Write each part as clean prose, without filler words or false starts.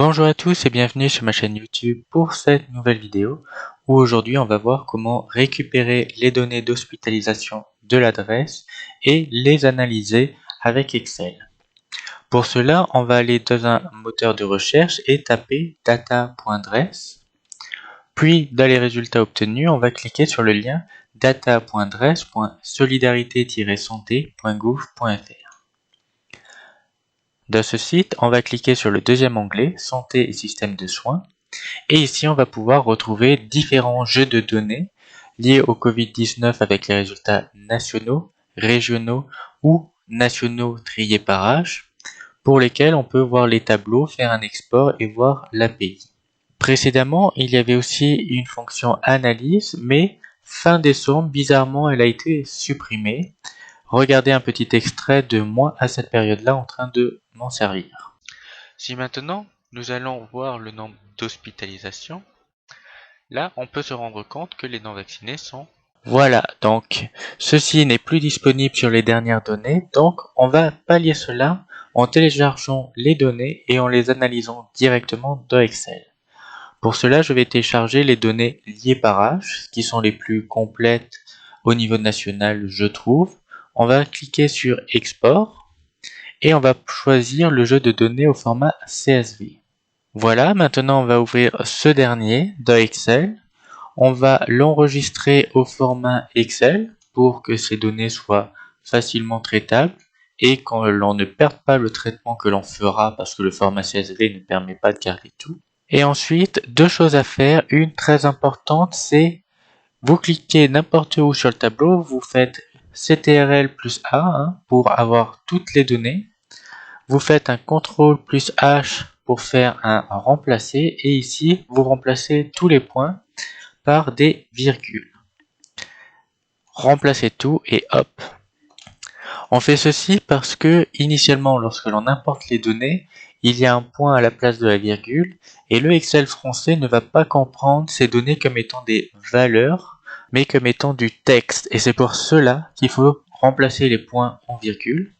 Bonjour à tous et bienvenue sur ma chaîne YouTube pour cette nouvelle vidéo où aujourd'hui on va voir comment récupérer les données d'hospitalisation de l'adresse et les analyser avec Excel. Pour cela, on va aller dans un moteur de recherche et taper data.dress. Puis dans les résultats obtenus, on va cliquer sur le lien data.dress.solidarité-santé.gouv.fr. Dans ce site, on va cliquer sur le deuxième onglet, Santé et système de soins. Et ici, on va pouvoir retrouver différents jeux de données liés au Covid-19 avec les résultats nationaux, régionaux ou nationaux triés par âge, pour lesquels on peut voir les tableaux, faire un export et voir l'API. Précédemment, il y avait aussi une fonction analyse, mais fin décembre, bizarrement, elle a été supprimée. Regardez un petit extrait de moi à cette période-là en train de m'en servir. Si maintenant nous allons voir le nombre d'hospitalisations, là on peut se rendre compte que les non vaccinés sont... Voilà, donc ceci n'est plus disponible sur les dernières données, donc on va pallier cela en téléchargeant les données et en les analysant directement dans Excel. Pour cela, je vais télécharger les données liées par âge, qui sont les plus complètes au niveau national, je trouve. On va cliquer sur Export et on va choisir le jeu de données au format CSV. Voilà, maintenant on va ouvrir ce dernier dans Excel. On va l'enregistrer au format Excel pour que ces données soient facilement traitables et qu'on l'on ne perde pas le traitement que l'on fera parce que le format CSV ne permet pas de garder tout. Et ensuite, deux choses à faire. Une très importante, c'est vous cliquez n'importe où sur le tableau, vous faites CTRL plus A pour avoir toutes les données. Vous faites un CTRL plus H pour faire un remplacer et ici, vous remplacez tous les points par des virgules. Remplacez tout et hop. On fait ceci parce que initialement, lorsque l'on importe les données, il y a un point à la place de la virgule et le Excel français ne va pas comprendre ces données comme étant des valeurs, mais comme étant du texte. Et c'est pour cela qu'il faut remplacer les points en virgule.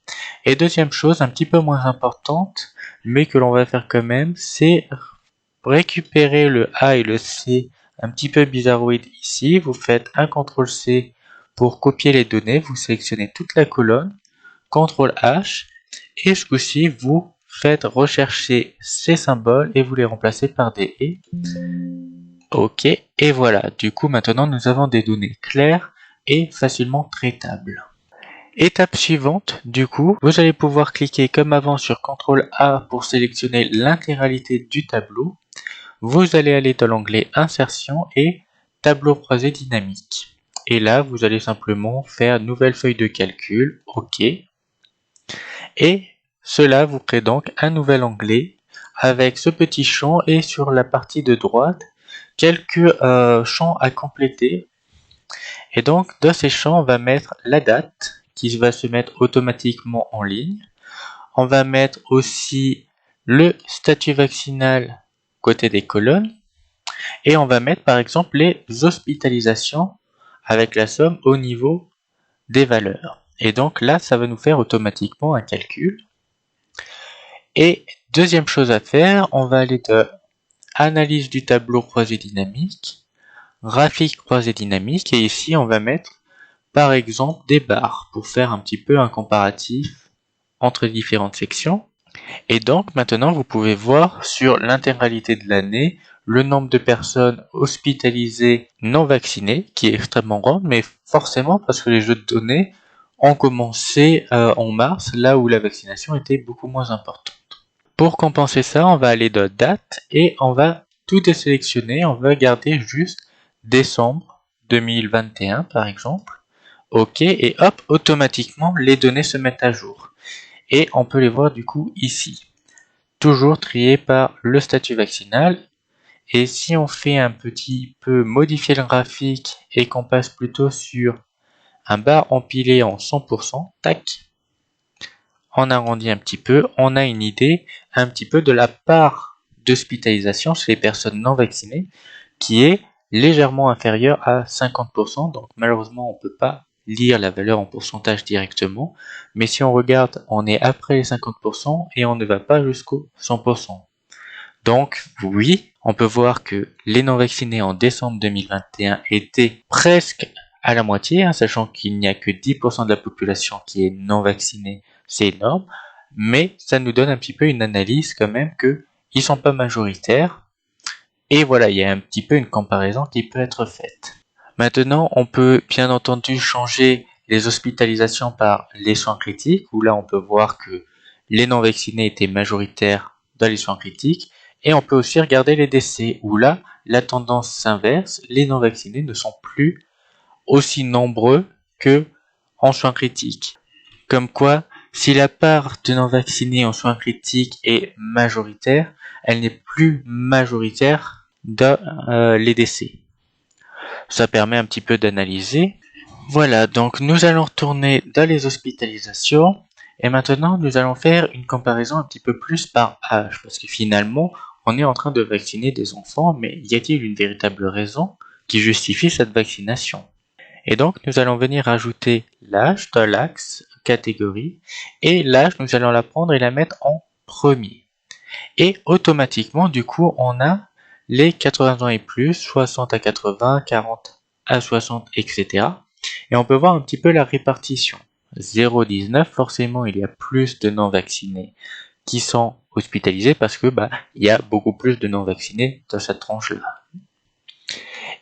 Et deuxième chose, un petit peu moins importante, mais que l'on va faire quand même, c'est récupérer le A et le C un petit peu bizarroïde ici. Vous faites un CTRL-C pour copier les données, vous sélectionnez toute la colonne, CTRL-H, et ce coup-ci, vous faites rechercher ces symboles et vous les remplacez par des et. Ok, et voilà, du coup maintenant nous avons des données claires et facilement traitables. Étape suivante, du coup, vous allez pouvoir cliquer comme avant sur CTRL-A pour sélectionner l'intégralité du tableau. Vous allez aller dans l'onglet Insertion et Tableau croisé dynamique. Et là, vous allez simplement faire Nouvelle feuille de calcul, OK. Et cela vous crée donc un nouvel onglet avec ce petit champ et sur la partie de droite, quelques champs à compléter. Et donc, dans ces champs, on va mettre la date qui va se mettre automatiquement en ligne. On va mettre aussi le statut vaccinal côté des colonnes. Et on va mettre par exemple les hospitalisations avec la somme au niveau des valeurs. Et donc là, ça va nous faire automatiquement un calcul. Et deuxième chose à faire, on va aller de analyse du tableau croisé dynamique, graphique croisé dynamique, et ici on va mettre par exemple des barres pour faire un petit peu un comparatif entre différentes sections. Et donc maintenant vous pouvez voir sur l'intégralité de l'année le nombre de personnes hospitalisées non vaccinées qui est extrêmement grand, mais forcément parce que les jeux de données ont commencé en mars, là où la vaccination était beaucoup moins importante. Pour compenser ça, on va aller dans date et on va tout désélectionner, on va garder juste décembre 2021 par exemple. OK, et hop, automatiquement les données se mettent à jour. Et on peut les voir du coup ici. Toujours trié par le statut vaccinal. Et si on fait un petit peu modifier le graphique et qu'on passe plutôt sur un bar empilé en 100%, tac, on arrondit un petit peu, on a une idée un petit peu de la part d'hospitalisation chez les personnes non vaccinées qui est légèrement inférieure à 50%. Donc malheureusement, on ne peut pas lire la valeur en pourcentage directement. Mais si on regarde, on est après les 50% et on ne va pas jusqu'au 100%. Donc oui, on peut voir que les non-vaccinés en décembre 2021 étaient presque à la moitié, sachant qu'il n'y a que 10% de la population qui est non vaccinée, c'est énorme, mais ça nous donne un petit peu une analyse quand même que ils sont pas majoritaires, et voilà, il y a un petit peu une comparaison qui peut être faite. Maintenant, on peut bien entendu changer les hospitalisations par les soins critiques, où là on peut voir que les non vaccinés étaient majoritaires dans les soins critiques, et on peut aussi regarder les décès, où là la tendance s'inverse, les non vaccinés ne sont plus aussi nombreux que en soins critiques. Comme quoi, si la part de non-vaccinés en soins critiques est majoritaire, elle n'est plus majoritaire dans les décès. Ça permet un petit peu d'analyser. Voilà, donc nous allons retourner dans les hospitalisations. Et maintenant, nous allons faire une comparaison un petit peu plus par âge. Parce que finalement, on est en train de vacciner des enfants, mais y a-t-il une véritable raison qui justifie cette vaccination? Et donc, nous allons venir ajouter l'âge dans l'axe catégorie. Et l'âge, nous allons la prendre et la mettre en premier. Et automatiquement, du coup, on a les 80 ans et plus, 60 à 80, 40 à 60, etc. Et on peut voir un petit peu la répartition. 0,19, forcément, il y a plus de non-vaccinés qui sont hospitalisés parce que il y a beaucoup plus de non-vaccinés dans cette tranche-là.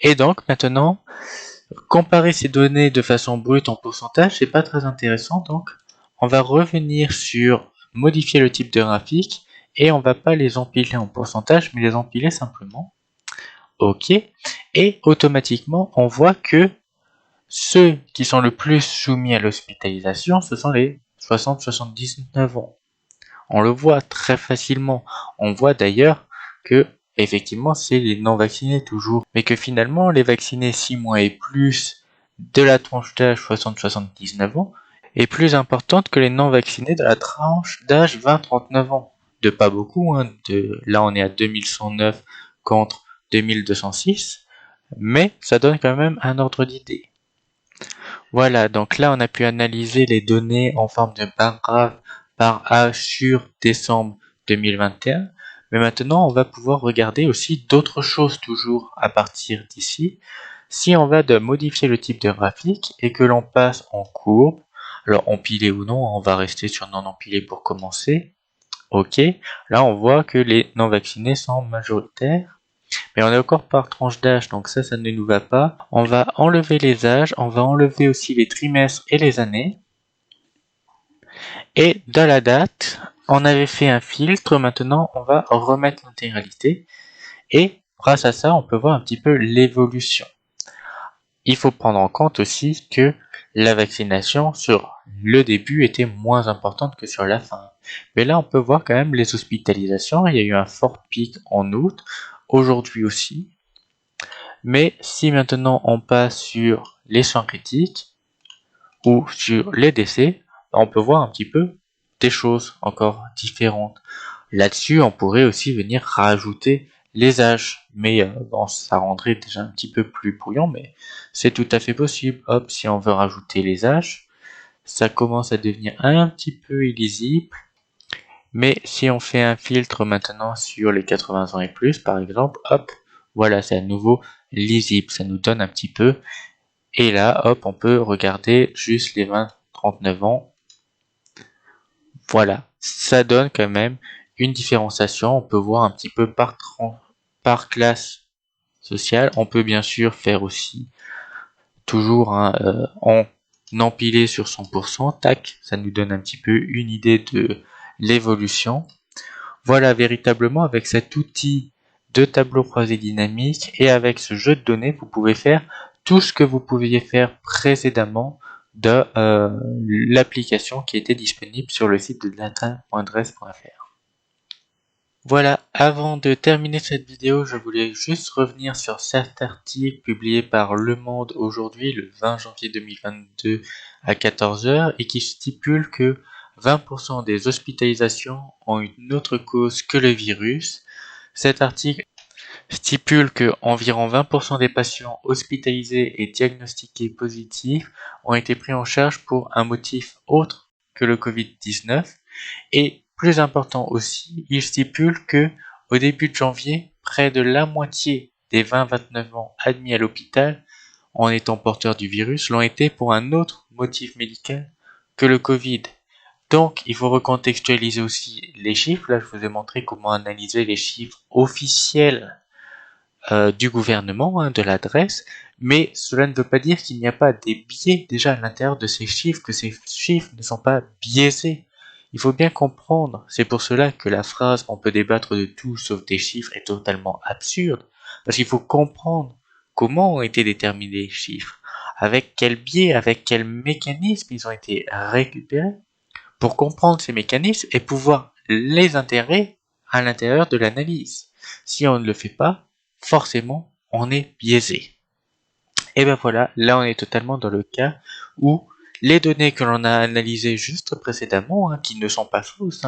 Et donc, maintenant, comparer ces données de façon brute en pourcentage, c'est pas très intéressant, donc on va revenir sur modifier le type de graphique et on va pas les empiler en pourcentage, mais les empiler simplement. OK. Et automatiquement, on voit que ceux qui sont le plus soumis à l'hospitalisation, ce sont les 60-79 ans. On le voit très facilement. On voit d'ailleurs que effectivement c'est les non vaccinés toujours, mais que finalement les vaccinés 6 mois et plus de la tranche d'âge 60-79 ans est plus importante que les non vaccinés de la tranche d'âge 20-39 ans. De pas beaucoup, là on est à 2109 contre 2206, mais ça donne quand même un ordre d'idée. Voilà, donc là on a pu analyser les données en forme de bar graph par âge sur décembre 2021, mais maintenant on va pouvoir regarder aussi d'autres choses toujours à partir d'ici. Si on va de modifier le type de graphique et que l'on passe en courbe, alors empilé ou non, on va rester sur non empilé pour commencer. Ok, là on voit que les non vaccinés sont majoritaires. Mais on est encore par tranche d'âge, donc ça ne nous va pas. On va enlever les âges, on va enlever aussi les trimestres et les années. Et dans la date, on avait fait un filtre, maintenant on va remettre l'intégralité. Et grâce à ça, on peut voir un petit peu l'évolution. Il faut prendre en compte aussi que la vaccination sur le début était moins importante que sur la fin. Mais là, on peut voir quand même les hospitalisations. Il y a eu un fort pic en août, aujourd'hui aussi. Mais si maintenant on passe sur les soins critiques ou sur les décès, on peut voir un petit peu des choses encore différentes. Là-dessus, on pourrait aussi venir rajouter les âges, mais bon, ça rendrait déjà un petit peu plus brouillon, mais c'est tout à fait possible. Hop, si on veut rajouter les âges, ça commence à devenir un petit peu illisible. Mais si on fait un filtre maintenant sur les 80 ans et plus, par exemple, hop, voilà, c'est à nouveau lisible, ça nous donne un petit peu. Et là, hop, on peut regarder juste les 20-39 ans. Voilà, ça donne quand même une différenciation. On peut voir un petit peu par classe sociale. On peut bien sûr faire aussi toujours en empiler sur 100%. Tac, ça nous donne un petit peu une idée de l'évolution. Voilà, véritablement, avec cet outil de tableau croisé dynamique et avec ce jeu de données, vous pouvez faire tout ce que vous pouviez faire précédemment de l'application qui était disponible sur le site de data.dress.fr. Voilà, avant de terminer cette vidéo, je voulais juste revenir sur cet article publié par Le Monde aujourd'hui, le 20 janvier 2022 à 14h, et qui stipule que 20% des hospitalisations ont une autre cause que le virus. Cet article stipule que environ 20% des patients hospitalisés et diagnostiqués positifs ont été pris en charge pour un motif autre que le Covid-19. Et plus important aussi, il stipule que Au début de janvier, près de la moitié des 20-29 ans admis à l'hôpital en étant porteurs du virus l'ont été pour un autre motif médical que le Covid. Donc, il faut recontextualiser aussi les chiffres. Là, je vous ai montré comment analyser les chiffres officiels du gouvernement, de l'adresse, mais cela ne veut pas dire qu'il n'y a pas des biais déjà à l'intérieur de ces chiffres, que ces chiffres ne sont pas biaisés. Il faut bien comprendre, c'est pour cela que la phrase "on peut débattre de tout sauf des chiffres" est totalement absurde, parce qu'il faut comprendre comment ont été déterminés les chiffres, avec quel biais, avec quel mécanisme ils ont été récupérés, pour comprendre ces mécanismes et pouvoir les intégrer à l'intérieur de l'analyse. Si on ne le fait pas, forcément, on est biaisé. Et ben voilà, là on est totalement dans le cas où les données que l'on a analysées juste précédemment, qui ne sont pas fausses,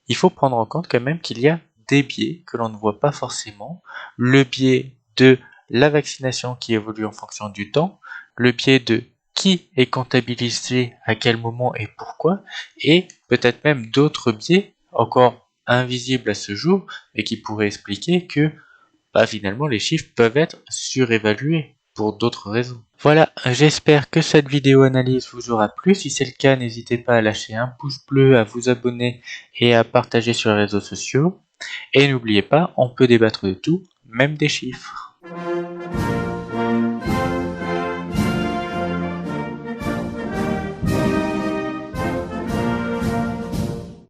il faut prendre en compte quand même qu'il y a des biais que l'on ne voit pas forcément. Le biais de la vaccination qui évolue en fonction du temps, le biais de qui est comptabilisé à quel moment et pourquoi, et peut-être même d'autres biais encore invisibles à ce jour, mais qui pourraient expliquer que finalement les chiffres peuvent être surévalués pour d'autres raisons. Voilà, j'espère que cette vidéo analyse vous aura plu. Si c'est le cas, n'hésitez pas à lâcher un pouce bleu, à vous abonner et à partager sur les réseaux sociaux. Et n'oubliez pas, on peut débattre de tout, même des chiffres.